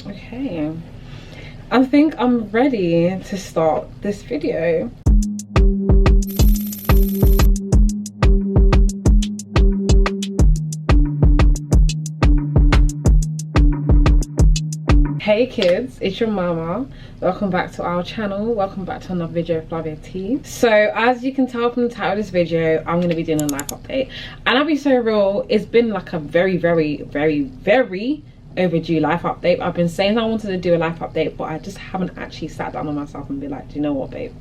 Okay, I think I'm ready to start this video. Hey kids, it's your mama. Welcome back to our channel. Welcome back to another video of Flaviaatee. So as you can tell from the title of this video, I'm going to be doing a life update, and I'll be so real, it's been like a very overdue life update. I've been saying I wanted to do a life update, but I just haven't actually sat down with myself and be like, do you know what, babe,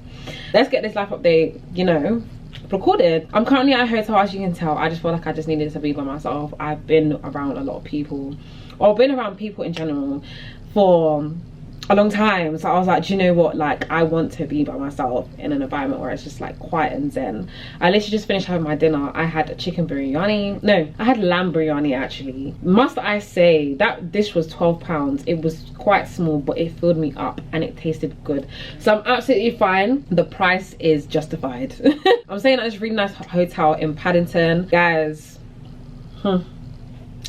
let's get this life update, you know, recorded. I'm currently at a hotel, as you can tell. I just feel like I just needed to be by myself. I've been around a lot of people, or been around people in general for a long time, so I was like, do you know what, like, I want to be by myself in an environment where it's just like quiet and zen. I literally just finished having my dinner. I had a chicken biryani, no, I had lamb biryani actually. Must I say that dish was £12. It was quite small, but it filled me up and it tasted good, so I'm absolutely fine. The price is justified. I'm saying at this really nice hotel in Paddington, guys. In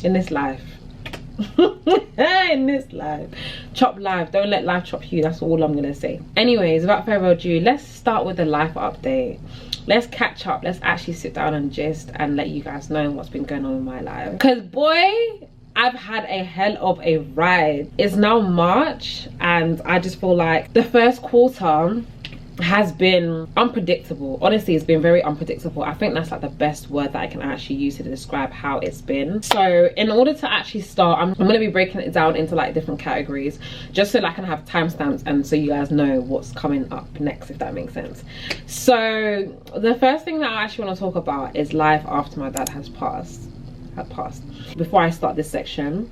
this life, in this life, chop life, don't let life chop you. That's all I'm gonna say. Anyways, without further ado, let's start with the life update. Let's catch up. Let's actually sit down and gist and let you guys know what's been going on in my life, because boy, I've had a hell of a ride. It's now March and I just feel like the first quarter has been unpredictable. Honestly, it's been very unpredictable. I think that's like the best word that I can actually use to describe how it's been. So in order to actually start, I'm going to be breaking it down into like different categories, just so that I can have timestamps and so you guys know what's coming up next, if that makes sense. So the first thing that I actually want to talk about is life after my dad has passed. Before I start this section,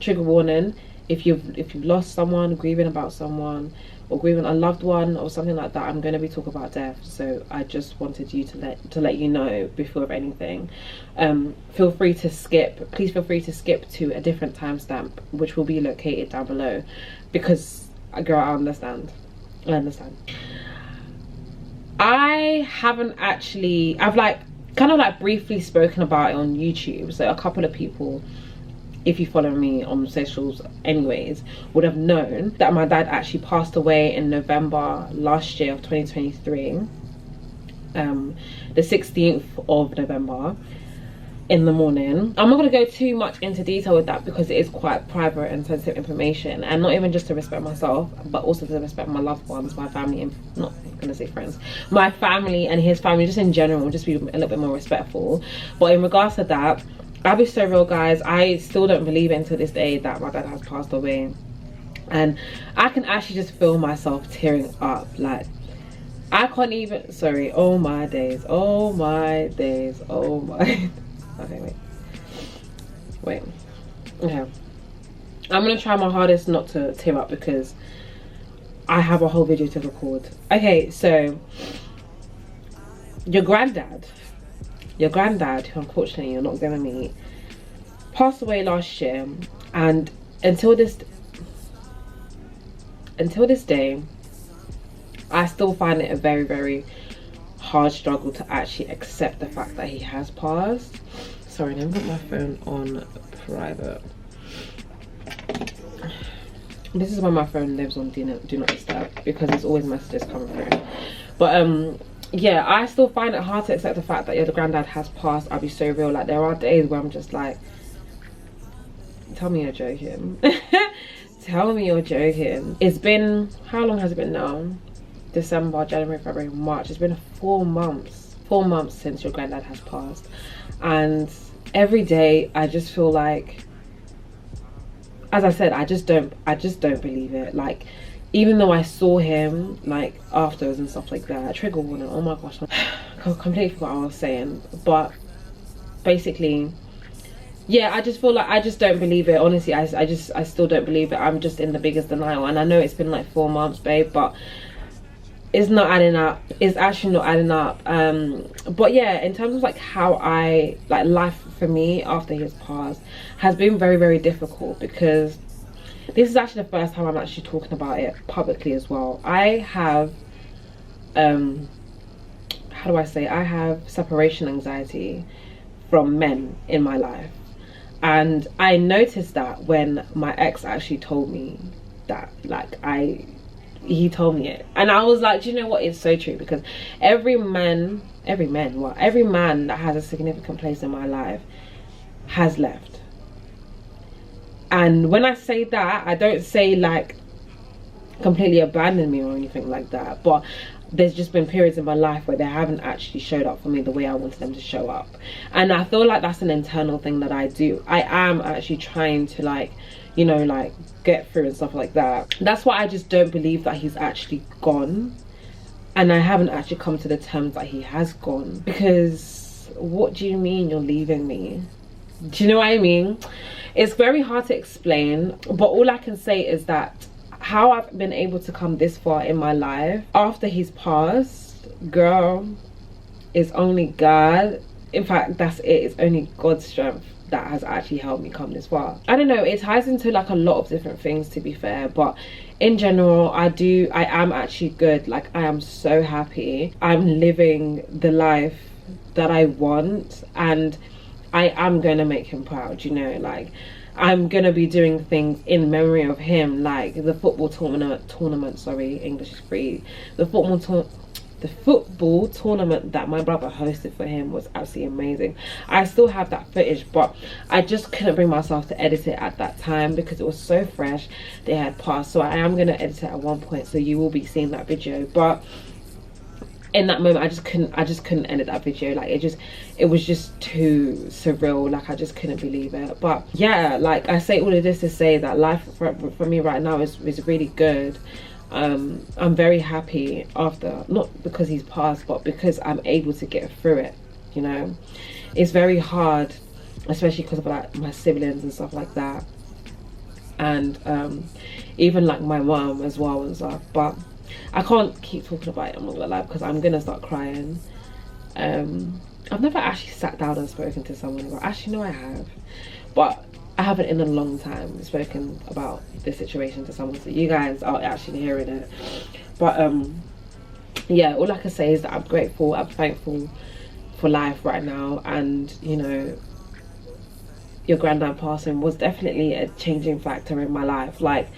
trigger warning: if you've lost someone, grieving about someone, or grieving a loved one or something like that, I'm going to be talking about death. So I just wanted you to let you know before anything. Feel free to skip. Please feel free to skip to a different timestamp, which will be located down below, because girl, I understand. I haven't actually, I've like kind of like briefly spoken about it on YouTube. So a couple of people, if you follow me on socials anyways, would have known that my dad actually passed away in November last year of 2023, the 16th of November in the morning. I'm not going to go too much into detail with that because it is quite private and sensitive information, and not even just to respect myself, but also to respect my loved ones, my family, and not gonna say friends, my family and his family, just in general, just be a little bit more respectful. But in regards to that, I'll be so real, guys, I still don't believe it until this day that my dad has passed away. And I can actually just feel myself tearing up. Like, I can't even, sorry, oh my days, oh my days, oh my. Okay, wait, okay, I'm gonna try my hardest not to tear up because I have a whole video to record. Okay, so your granddad, who unfortunately you're not gonna meet, passed away last year, and until this day, I still find it a very hard struggle to actually accept the fact that he has passed. Sorry, let me put my phone on private. This is why my phone lives on do not disturb, because there's always messages coming through. But yeah, I still find it hard to accept the fact that your granddad has passed. I'll be so real. Like, there are days where I'm just like, tell me you're joking. Tell me you're joking. It's been, how long has it been now? December, January, February, March. It's been 4 months. 4 months since your granddad has passed. And every day I just feel like, as I said, I just don't believe it. Like, even though I saw him like afterwards and stuff like that, trigger warning, oh my gosh, I completely forgot what I was saying. But basically, yeah, I just feel like I just don't believe it. Honestly, I still don't believe it. I'm just in the biggest denial, and I know it's been like 4 months, babe, but it's not adding up. It's actually not adding up. But yeah, in terms of like how I like life for me after his passed has been very difficult, because this is actually the first time I'm actually talking about it publicly as well. I have how do I say, I have separation anxiety from men in my life, And I noticed that when my ex actually told me that, like, he told me it, and I was like, do you know what, it's so true, because every man that has a significant place in my life has left. And when I say that, I don't say like completely abandon me or anything like that, but there's just been periods in my life where they haven't actually showed up for me the way I wanted them to show up. And I feel like that's an internal thing that I do. I am actually trying to, like, you know, like, get through and stuff like that. That's why I just don't believe that he's actually gone, and I haven't actually come to the terms that he has gone. Because what do you mean you're leaving me? Do you know what I mean? It's very hard to explain, but all I can say is that how I've been able to come this far in my life after he's passed, girl, is only God. In fact, that's it. It's only God's strength that has actually helped me come this far. I don't know, it ties into like a lot of different things, to be fair, but in general, I am actually good. Like, I am so happy. I'm living the life that I want, and I am gonna make him proud, you know. Like, I'm gonna be doing things in memory of him, like the football tournament, sorry, English is free. The football tournament that my brother hosted for him was absolutely amazing. I still have that footage, but I just couldn't bring myself to edit it at that time because it was so fresh. They had passed, so I am gonna edit it at one point, so you will be seeing that video. But in that moment, I just couldn't edit that video. Like, it was just too surreal. Like, I just couldn't believe it. But yeah, like, I say all of this to say that life for me right now is really good. I'm very happy after, not because he's passed, but because I'm able to get through it, you know. It's very hard, especially because of like my siblings and stuff like that, and even like my mom as well and stuff. But I can't keep talking about it, I'm not gonna lie, because I'm gonna start crying. I've never actually sat down and spoken to someone about, actually no I have, but I haven't in a long time spoken about this situation to someone, so you guys are actually hearing it. But yeah, all I can say is that I'm grateful, I'm thankful for life right now. And you know, your granddad passing was definitely a changing factor in my life. Like,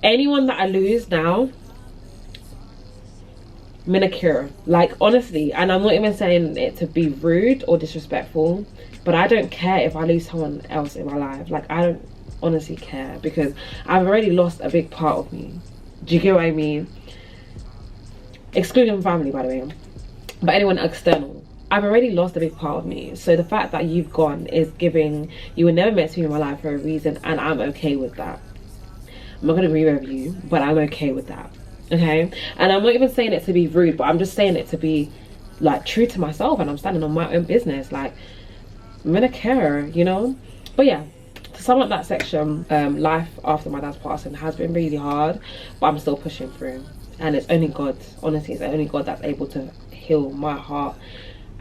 anyone that I lose now, Minakira, like, honestly, and I'm not even saying it to be rude or disrespectful, but I don't care if I lose someone else in my life. Like, I don't honestly care, because I've already lost a big part of me. Do you get what I mean? Excluding family, by the way, but anyone external, I've already lost a big part of me. So the fact that you've gone is giving, you were never meant to be in my life for a reason, and I'm okay with that. I'm not gonna agree with you, but I'm okay with that, okay? And I'm not even saying it to be rude, but I'm just saying it to be like true to myself, and I'm standing on my own business. Like, I'm gonna care, you know? But yeah, to sum up that section, life after my dad's passing has been really hard, but I'm still pushing through. And it's only God, honestly, it's only God that's able to heal my heart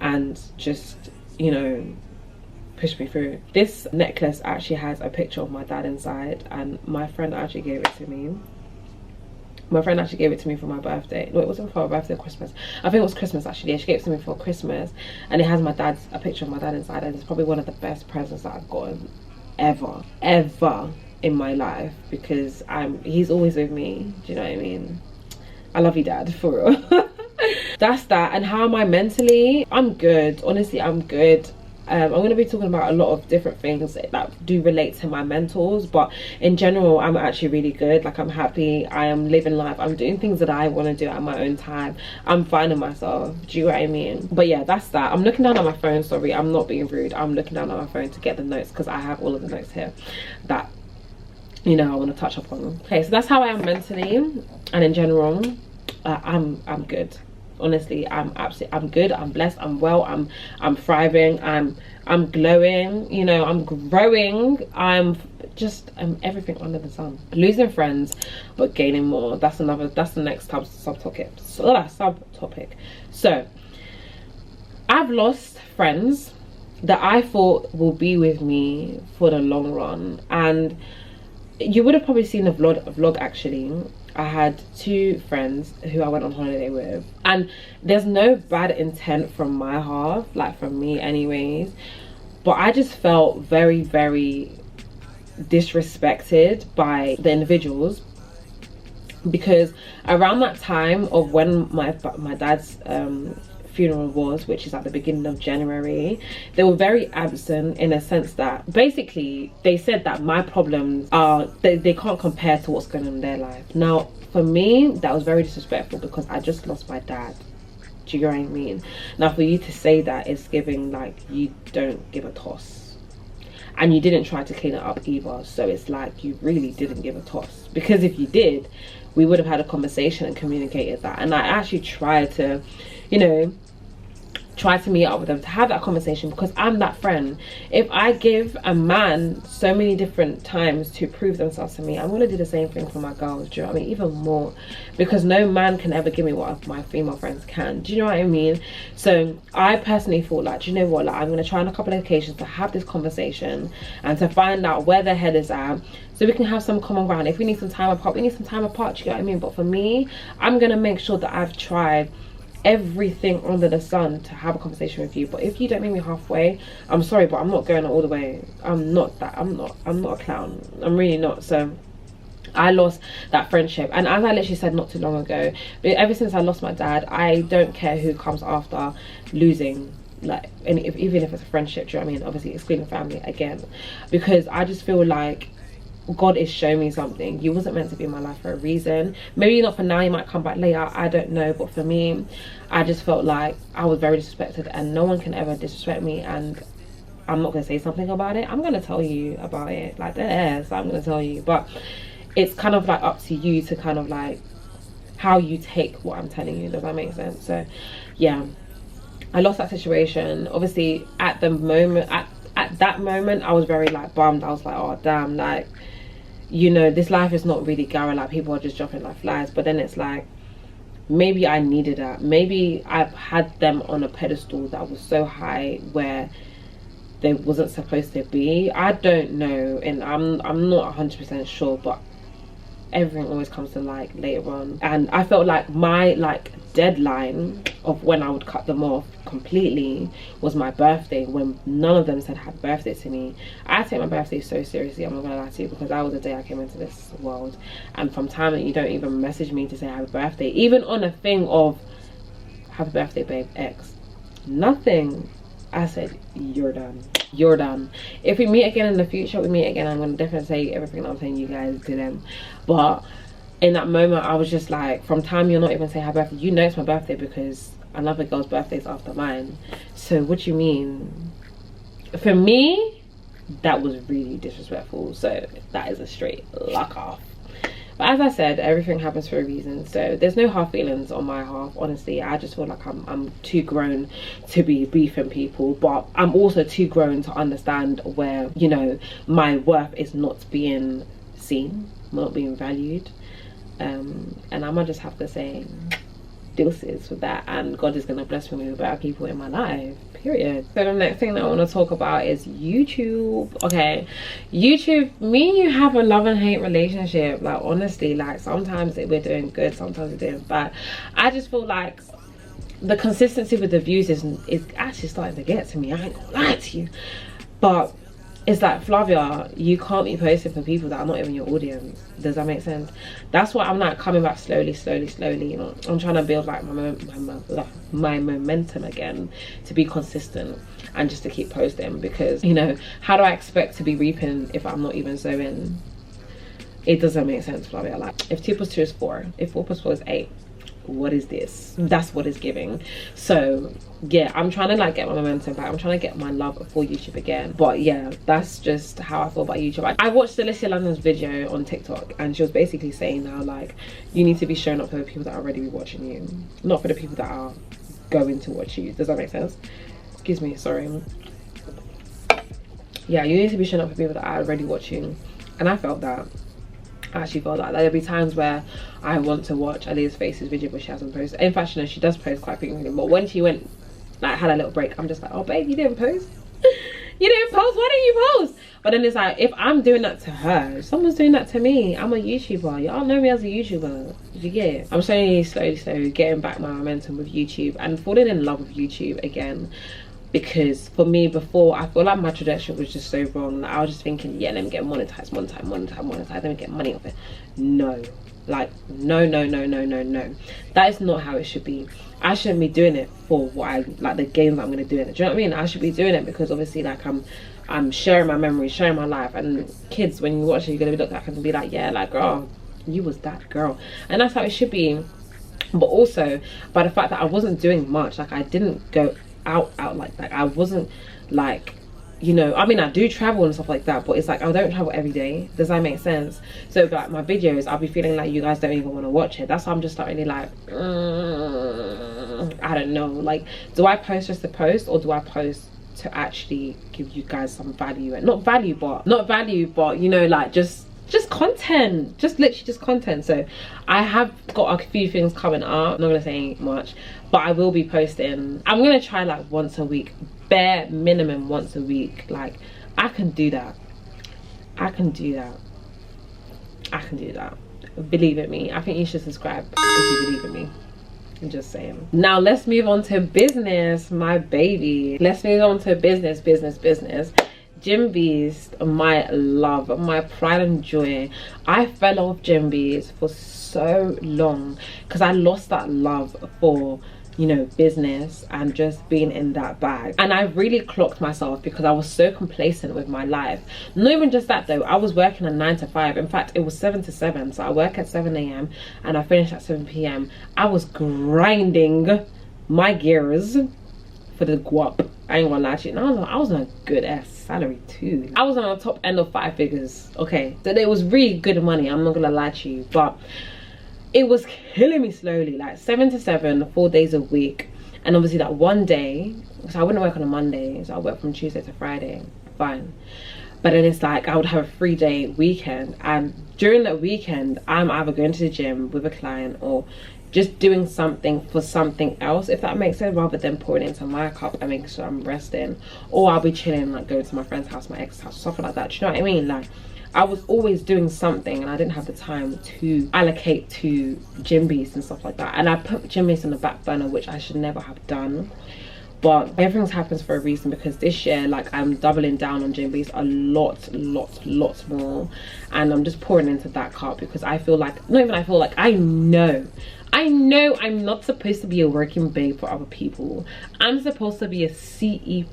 and just, you know, push me through. This necklace actually has a picture of my dad inside, and my friend actually gave it to me. My friend actually gave it to me for my birthday. No, it wasn't for my birthday or Christmas. I think it was Christmas actually. Yeah, she gave it to me for Christmas, and it has a picture of my dad inside, and it's probably one of the best presents that I've gotten ever in my life, because he's always with me. Do you know what I mean? I love you, Dad, for real. That's that. And how am I mentally? I'm good. Honestly, I'm good. I'm going to be talking about a lot of different things that do relate to my mentals, but in general, I'm actually really good. Like, I'm happy, I am living life, I'm doing things that I want to do at my own time, I'm finding myself. Do you know what I mean? But yeah, that's that. I'm looking down at my phone, sorry, I'm not being rude, I'm looking down at my phone to get the notes, because I have all of the notes here that, you know, I want to touch up on. Okay, so that's how I am mentally, and in general, I'm good. Honestly, I'm good, I'm blessed, I'm well, I'm thriving, I'm glowing, you know, I'm growing, I'm everything under the sun. Losing friends but gaining more, that's the next subtopic. So I've lost friends that I thought will be with me for the long run, and you would have probably seen the vlog actually. I had 2 friends who I went on holiday with, and there's no bad intent from my half, like from me anyways, But I just felt very, very disrespected by the individuals, because around that time of when my dad's funeral was, which is at the beginning of January, they were very absent, in a sense that basically they said that my problems are, they can't compare to what's going on in their life. Now for me, that was very disrespectful, because I just lost my dad. Do you know what I mean? Now for you to say that is giving like you don't give a toss, and you didn't try to clean it up either. So it's like you really didn't give a toss, because if you did, we would have had a conversation and communicated that. And I actually tried to, you know, try to meet up with them to have that conversation, because I'm that friend. If I give a man so many different times to prove themselves to me, I'm gonna do the same thing for my girls. Do you know what I mean? Even more, because no man can ever give me what my female friends can. Do you know what I mean? So I personally thought like, do you know what, like, I'm gonna try on a couple of occasions to have this conversation and to find out where their head is at, so we can have some common ground. If we need some time apart, we need some time apart. Do you know what I mean? But for me, I'm gonna make sure that I've tried everything under the sun to have a conversation with you. But if you don't meet me halfway, I'm sorry, but I'm not going all the way. I'm not a clown. I'm really not. So I lost that friendship, and as I literally said not too long ago, but ever since I lost my dad, I don't care who comes after losing, like, even if it's a friendship. Do you know what I mean? Obviously excluding family again, because I just feel like God is showing me something. You wasn't meant to be in my life for a reason. Maybe not for now, you might come back later, I don't know. But for me, I just felt like I was very disrespected, and no one can ever disrespect me. And I'm not going to say something about it. I'm going to tell you about it, like, so I'm going to tell you. But it's kind of like up to you to kind of like how you take what I'm telling you. Does that make sense? So yeah, I lost that situation. Obviously at the moment, at that moment, I was very like bummed. I was like, oh damn, like, you know, this life is not really going, like, people are just dropping like flies. But then it's like, maybe I needed that. Maybe I've had them on a pedestal that was so high where they wasn't supposed to be. I don't know, and I'm not 100% sure, but everything always comes to light later on. And I felt like my like deadline of when I would cut them off completely was my birthday, when none of them said happy birthday to me. I take my birthday so seriously, I'm not gonna lie to you, because that was the day I came into this world. And from time that you don't even message me to say happy birthday, even on a thing of happy birthday babe X, nothing, I said you're done, you're done. If we meet again in the future, we meet again, I'm gonna definitely say everything that I'm saying you guys didn't. But in that moment, I was just like, from time you're not even saying happy birthday, you know it's my birthday, because another girl's birthday is after mine. So what do you mean? For me, that was really disrespectful. So that is a straight lock off. But as I said, everything happens for a reason. So there's no hard feelings on my half. Honestly, I just feel like I'm too grown to be beefing people, but I'm also too grown to understand where, you know, my worth is not being seen, not being valued. And I'ma just have to say deuces with that, and God is gonna bless me with better people in my life, period. So the next thing that I want to talk about is YouTube. Okay, YouTube, me and you have a love and hate relationship. Like, honestly, like, sometimes we're doing good, sometimes we're doing bad. I just feel like the consistency with the views is actually starting to get to me. I ain't gonna lie to you, but it's like, Flaviaa, you can't be posting for people that are not even your audience. Does that make sense? That's why I'm like coming back slowly, you know. I'm trying to build like my momentum again, to be consistent and just to keep posting, because, you know, how do I expect to be reaping if I'm not even sowing? It doesn't make sense, Flaviaa. Like, if 2 + 2 is 4, if 4 + 4 is 8, what is this? That's what it's giving. So yeah, I'm trying to like get my momentum back. I'm trying to get my love for YouTube again. But yeah, that's just how I feel about YouTube. I watched Alicia London's video on TikTok, and she was basically saying how like you need to be showing up for the people that are already watching you, not for the people that are going to watch you. Does that make sense? Excuse me, sorry. Yeah, you need to be showing up for people that are already watching. And I felt that. I actually felt like there'll be times where I want to watch Aaliyah's Faces video, but she hasn't posted. In fact, you know, she does post quite frequently, but when she went, like, had a little break, I'm just like, oh babe, you didn't post? You didn't post? Why didn't you post? But then it's like, if I'm doing that to her, if someone's doing that to me, I'm a YouTuber. Y'all know me as a YouTuber. Did you get it? I'm slowly getting back my momentum with YouTube and falling in love with YouTube again. Because for me before, I feel like my trajectory was just so wrong. Like, I was just thinking, yeah, let me get monetized, let me get money off it. No, like no. That is not how it should be. I shouldn't be doing it for what I like, the gains I'm gonna do in it. Do you know what I mean? I should be doing it because obviously like I'm sharing my memories, sharing my life, and kids, when you watch it, you're gonna be looked at and be like, yeah, like, girl, you was that girl. And that's how it should be. But also by the fact that I wasn't doing much, like I didn't go out like that. I wasn't like, you know, I mean, I do travel and stuff like that, but it's like I don't travel every day. Does that make sense? So like my videos, I'll be feeling like you guys don't even want to watch it. That's why I'm just not really like, I don't know, like, do I post just to post, or do I post to actually give you guys some value? And not value, but you know, like just content, just literally just content. So I have got a few things coming up. I'm not gonna say much, but I will be posting. I'm gonna try like once a week, bare minimum once a week. Like I can do that. Believe in me. I think you should subscribe if you believe in me. I'm just saying. Now let's move on to business, my baby. Let's move on to business. Gym Beast, my love, my pride and joy. I fell off Gym Beast for so long because I lost that love for, you know, business and just being in that bag. And I really clocked myself because I was so complacent with my life. Not even just that though, I was working a 9 to 5. In fact, it was 7 to 7. So I work at 7 a.m. and I finish at 7 p.m. I was grinding my gears for the guap. I ain't gonna lie to you. And I was on a good ass salary too. I was on the top end of 5 figures. Okay, so it was really good money, I'm not gonna lie to you, but it was killing me slowly. Like 7 to 7, 4 days a week. And obviously that one day, so I wouldn't work on a Monday, so I work from Tuesday to Friday, fine. But then it's like I would have a 3-day weekend, and during that weekend I'm either going to the gym with a client or just doing something for something else, if that makes sense, rather than pouring into my cup and making sure I'm resting. Or I'll be chilling, like going to my friend's house, my ex's house, stuff like that. Do you know what I mean? Like I was always doing something and I didn't have the time to allocate to Gym Beast and stuff like that. And I put Gym Beast on the back burner, which I should never have done. But everything happens for a reason, because this year, like, I'm doubling down on Gym Beast a lot more, and I'm just pouring into that cup because I feel like, not even I feel like, I know I'm not supposed to be a working babe for other people. I'm supposed to be a CEO.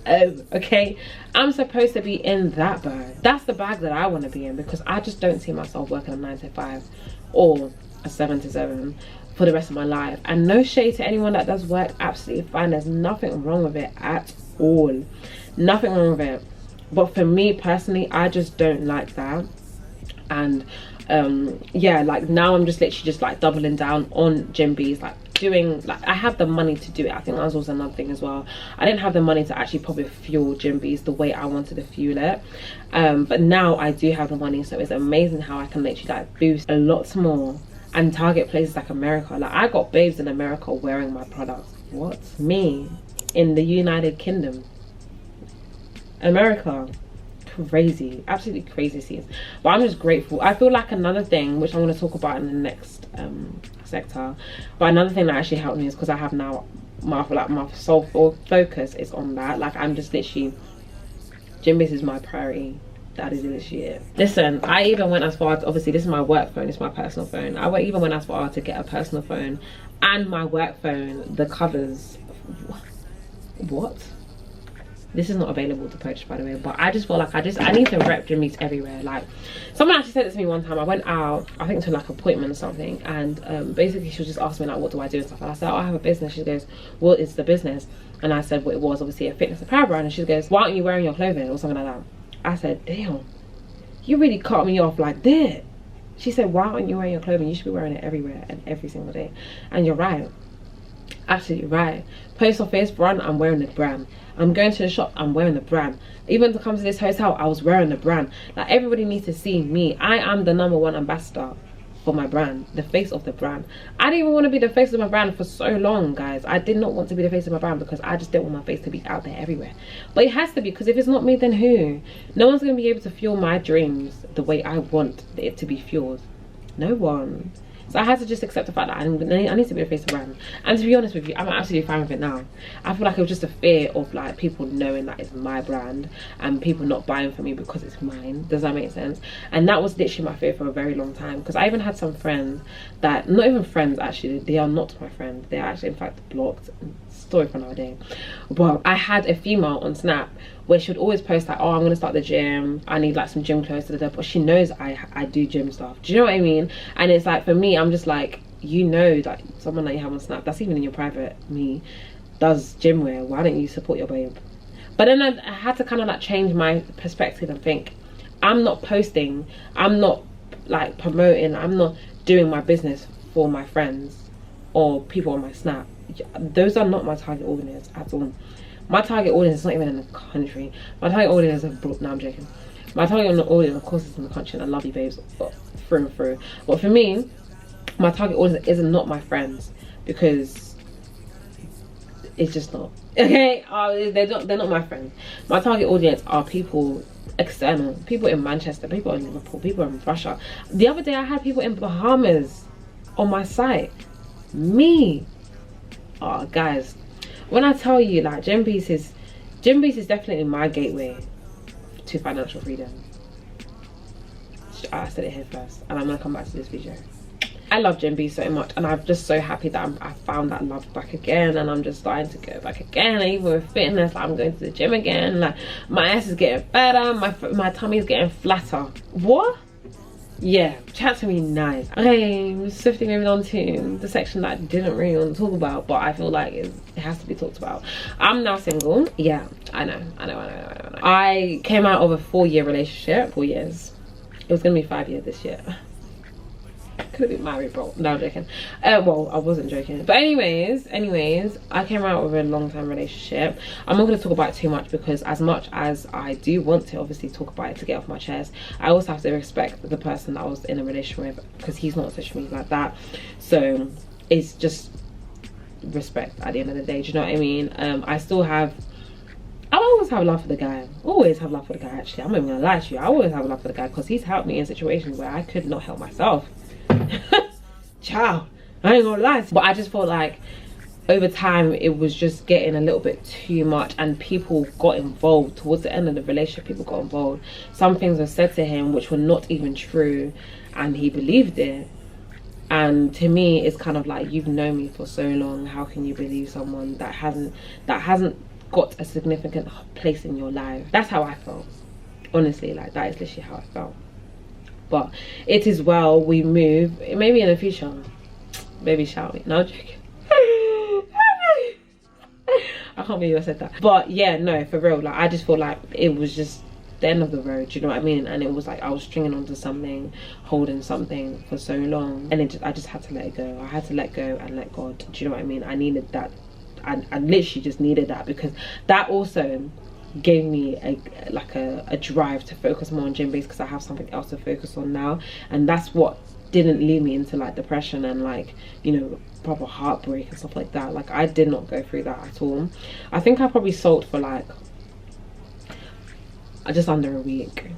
Okay, I'm supposed to be in that bag. That's the bag that I want to be in, because I just don't see myself working a 9 to 5 or a 7 to 7 for the rest of my life. And no shade to anyone that does work, absolutely fine. There's nothing wrong with it at all, nothing wrong with it. But for me personally, I just don't like that. And yeah, like now I'm just literally just like doubling down on Gym Beast, like doing, like, I have the money to do it. I think that was also another thing as well. I didn't have the money to actually probably fuel Gym Beast the way I wanted to fuel it, but now I do have the money, so it's amazing how I can literally like boost a lot more and target places like America. Like I got babes in America wearing my products. What? Me in the United Kingdom, America. Crazy, absolutely crazy scenes. But I'm just grateful. I feel like another thing, which I'm going to talk about in the next sector, but another thing that actually helped me is because I have now my sole focus is on that. Like I'm just literally, Gym Beast is my priority. That is literally it. Listen, I even went as far as, obviously this is my work phone, it's my personal phone. I even went as far to get a personal phone and my work phone, the covers. What? This is not available to purchase, by the way, but I just feel like I need to rep Gym Beast everywhere. Like someone actually said it to me one time. I went out, I think to like an appointment or something, and basically she was just asking me like, what do I do and stuff, and I said, oh, I have a business. She goes, what is the business? And I said what it was, obviously a fitness apparel brand. And she goes, why aren't you wearing your clothing or something like that? I said, damn, you really cut me off like that. She said, why aren't you wearing your clothing? You should be wearing it everywhere and every single day. And you're right, absolutely right. Post office, brand, I'm wearing the brand. I'm going to the shop, I'm wearing the brand. Even to come to this hotel, I was wearing the brand. Like everybody needs to see me. I am the #1 ambassador for my brand, the face of the brand. I didn't even want to be the face of my brand for so long, guys. I did not want to be the face of my brand because I just didn't want my face to be out there everywhere. But it has to be, because if it's not me, then who? No one's going to be able to fuel my dreams the way I want it to be fueled. No one. So I had to just accept the fact that I need to be a face of the brand. And to be honest with you, I'm absolutely fine with it now. I feel like it was just a fear of like people knowing that it's my brand and people not buying from me because it's mine. Does that make sense? And that was literally my fear for a very long time, because I even had some friends that, not even friends actually, they are not my friends, they are actually in fact blocked. Story for another day. But I had a female on Snap where she would always post like, oh, I'm gonna start the gym, I need like some gym clothes, but she knows I do gym stuff. Do you know what I mean? And it's like, for me, I'm just like, you know, like someone that you have on Snap, that's even in your private, me, does gym wear, why don't you support your babe? But then I had to kind of like change my perspective and think, I'm not posting, I'm not like promoting, I'm not doing my business for my friends or people on my Snap. Those are not my target audience at all. My target audience is not even in the country. My target audience is abroad. No, I'm joking. My target audience, of course, is in the country, and I love you babes through and through. But for me, my target audience is not my friends, because it's just not. Okay, they're not my friends. My target audience are people external, people in Manchester, people in Liverpool, people in Russia. The other day I had people in Bahamas on my site. Me. Oh guys, when I tell you, like, Gym Beast is definitely my gateway to financial freedom. I said it here first, and I'm gonna come back to this video. I love Gym Beast so much, and I'm just so happy that I found that love back again, and I'm just starting to go back again. And even with fitness, like, I'm going to the gym again. Like, my ass is getting fatter, my tummy is getting flatter. What? Yeah, chat to me nice. Okay, swiftly moving on to the section that I didn't really want to talk about, but I feel like it has to be talked about. I'm now single. Yeah, I know. I came out of a 4-year relationship. 4 years. It was gonna be 5 years this year. Could have been married, bro. No, I'm joking. Well, I wasn't joking, but anyways, I came out of a long-term relationship. I'm not going to talk about it too much, because as much as I do want to obviously talk about it to get off my chest, I also have to respect the person that I was in a relationship with, because he's not on social media like that. So it's just respect at the end of the day. Do you know what I mean? I always have love for the guy. Always have love for the guy, actually. I'm not even gonna lie to you. I always have love for the guy, because he's helped me in situations where I could not help myself. Ciao, I ain't gonna lie. But I just felt like over time it was just getting a little bit too much, and people got involved. Towards the end of the relationship, people got involved. Some things were said to him which were not even true, and he believed it. And to me, it's kind of like, you've known me for so long, how can you believe someone that hasn't got a significant place in your life? That's how I felt, honestly. Like, that is literally how I felt. But it is well, we move. Maybe in the future, baby, shout me. No, I'm joking. I can't believe I said that. But yeah, no, for real, like, I just feel like it was just the end of the road. Do you know what I mean? And it was like I was stringing onto something, holding something for so long, and I just had to let it go. I had to let go and let God. Do you know what I mean? I needed that. I literally just needed that, because that also gave me a drive to focus more on Gym Beast, because I have something else to focus on now. And that's what didn't lead me into like depression and like, you know, proper heartbreak and stuff like that. Like, I did not go through that at all. I think I probably sold for like just under a week,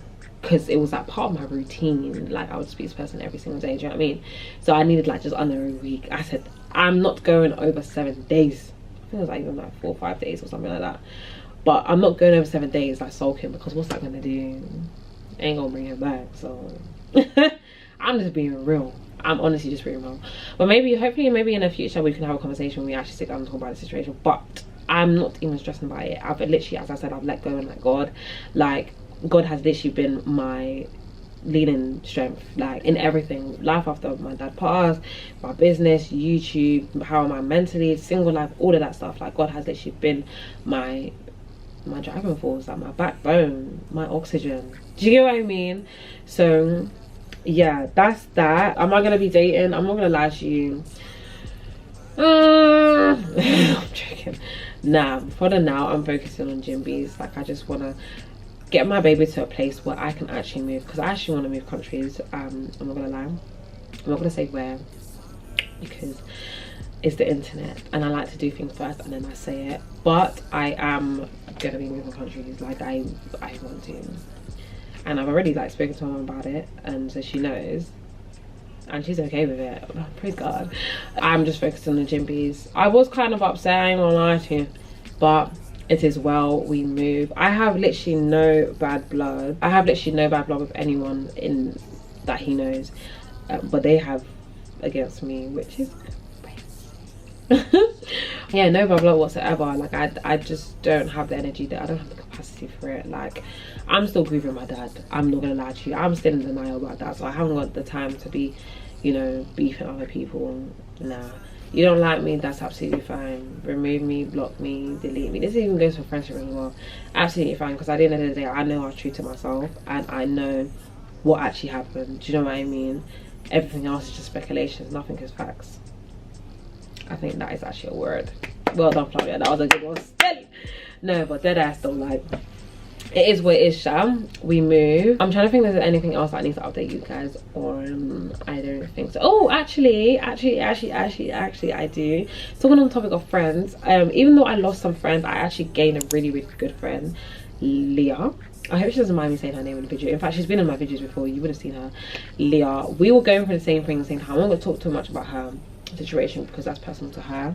because it was like part of my routine. Like, I would speak to this person every single day. Do you know what I mean? So I needed like just under a week. I said, I'm not going over 7 days. I think it was like even like 4 or 5 days or something like that. But I'm not going over 7 days like sulking, because what's that gonna do? Ain't gonna bring him back. So I'm just being real. I'm honestly just being real. But hopefully maybe in the future we can have a conversation when we actually sit down and talk about the situation. But I'm not even stressing about it. I've literally, as I said, I've let go and let God. Like, God has literally been my leading strength, like, in everything. Life after my dad passed, my business, YouTube, how am I mentally, single life, all of that stuff. Like, God has literally been my driving force, like my backbone, my oxygen. Do you get what I mean? So yeah, that's that. Am I gonna be dating? I'm not gonna lie to you. I'm joking. Nah, for the now, I'm focusing on Gym Beast. Like, I just wanna get my baby to a place where I can actually move, because I actually want to move countries. I'm not gonna lie, I'm not gonna say where, because it's the internet and I like to do things first and then I say it. But I am gonna be moving countries. Like, I want to, and I've already like spoken to my mum about it, and so she knows. and she's okay with it. Oh, praise God. I'm just focused on the gym bees. I was kind of upset, I ain't gonna lie to you, but it is well, we move. I have literally no bad blood. I have literally no bad blood with anyone in that he knows, but they have against me, which is yeah, no bad blood whatsoever. Like I just don't have the energy, that I don't have the capacity for it. Like, I'm still grieving my dad, I'm not gonna lie to you. I'm still in denial about that, so I haven't got the time to be, you know, beefing other people. Nah, you don't like me, that's absolutely fine. Remove me, block me, delete me. This even goes for friendship as well. Absolutely fine, because at the end of the day, I know I was true to myself and I know what actually happened. Do you know what I mean? Everything else is just speculations, nothing is facts. I think that is actually a word. Well done, Flavia, that was a good one still. No, but dead ass though, like, it is what it is, Sham. We move. I'm trying to think if there's anything else that I need to update you guys on. I don't think so. Oh, actually I do. Talking on the topic of friends, even though I lost some friends, I actually gained a really, really good friend, Leah. I hope she doesn't mind me saying her name in the video. In fact, she's been in my videos before, you would have seen her. Leah. We were going for the same thing at the same time. I'm not going to talk too much about her situation because that's personal to her,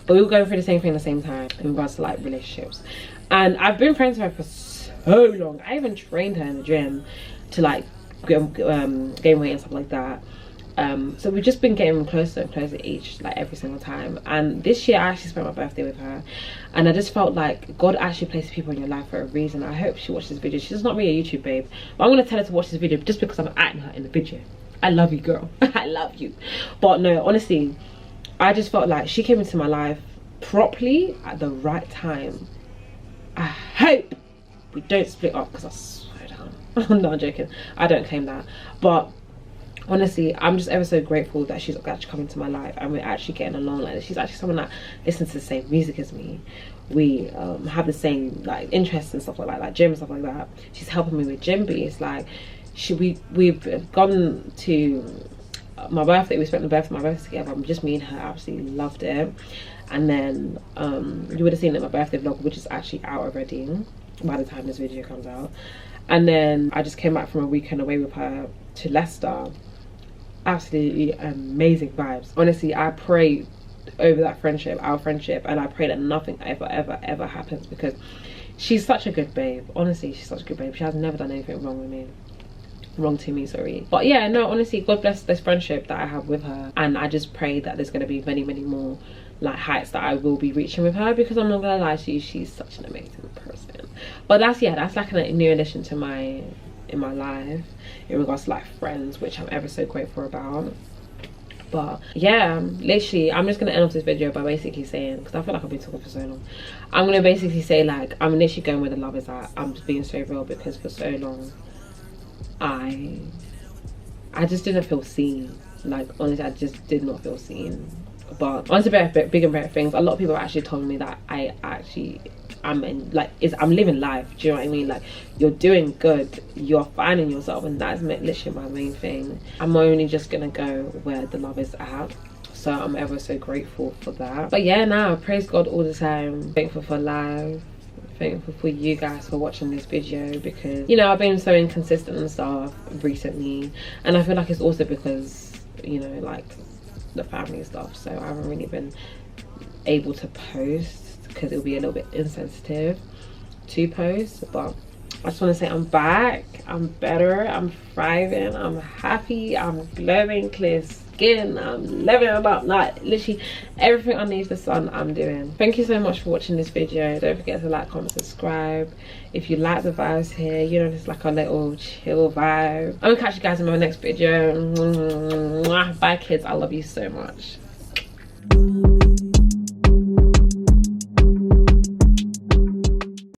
but we were going through the same thing at the same time in regards to like relationships. And I've been friends with her for so long. I even trained her in the gym to like gain weight and stuff like that. So we've just been getting closer and closer each, like every single time. And this year I actually spent my birthday with her, and I just felt like God actually places people in your life for a reason. I hope she watches this video. She's not really a YouTube babe, but I'm gonna tell her to watch this video just because I'm acting her in the video. I love you, girl. I love you. But no, honestly, I just felt like she came into my life properly at the right time. I hope we don't split up because I swear down. I'm not joking. I don't claim that. But honestly, I'm just ever so grateful that she's actually come into my life and we're actually getting along like this. She's actually someone that listens to the same music as me. We have the same like interests and stuff like gym and stuff like that. She's helping me with gym beats. Like, we've gone to my birthday, we spent my birthday together. Just me and her, absolutely loved it. And then you would have seen it in my birthday vlog, which is actually out already by the time this video comes out. And then I just came back from a weekend away with her to Leicester. Absolutely amazing vibes. Honestly, I pray over that friendship, our friendship, and I pray that nothing ever happens, because she's such a good babe. Honestly, she's such a good babe. She has never done anything wrong with me. Wrong to me, sorry. But yeah, no, honestly, God bless this friendship that I have with her, and I just pray that there's going to be many more like heights that I will be reaching with her, because I'm not gonna lie to you, she's such an amazing person. But that's like a new addition to my life in regards to like friends, which I'm ever so grateful about. But yeah, literally, I'm just gonna end off this video by basically saying, because I feel like I've been talking for so long, I'm gonna basically say, like, I'm literally going where the love is at. I'm just being so real, because for so long I just didn't feel seen. Like, honestly, I just did not feel seen. But on to big and better things, a lot of people actually told me that I'm living life. Do you know what I mean? Like, you're doing good, you're finding yourself, and that's literally my main thing. I'm only just gonna go where the love is at, so I'm ever so grateful for that. But yeah, now praise God all the time. Thankful for life, thankful for you guys for watching this video, because, you know, I've been so inconsistent and stuff recently, and I feel like it's also because, you know, like the family stuff, so I haven't really been able to post because it'll be a little bit insensitive to post. But I just want to say I'm back, I'm better, I'm thriving, I'm happy, I'm glowing, clear skin, I'm living up, like literally everything underneath the sun I'm doing. Thank you so much for watching this video. Don't forget to like, comment, subscribe if you like the vibes here. You know, it's like a little chill vibe. I'm gonna catch you guys in my next video. Bye kids, I love you so much.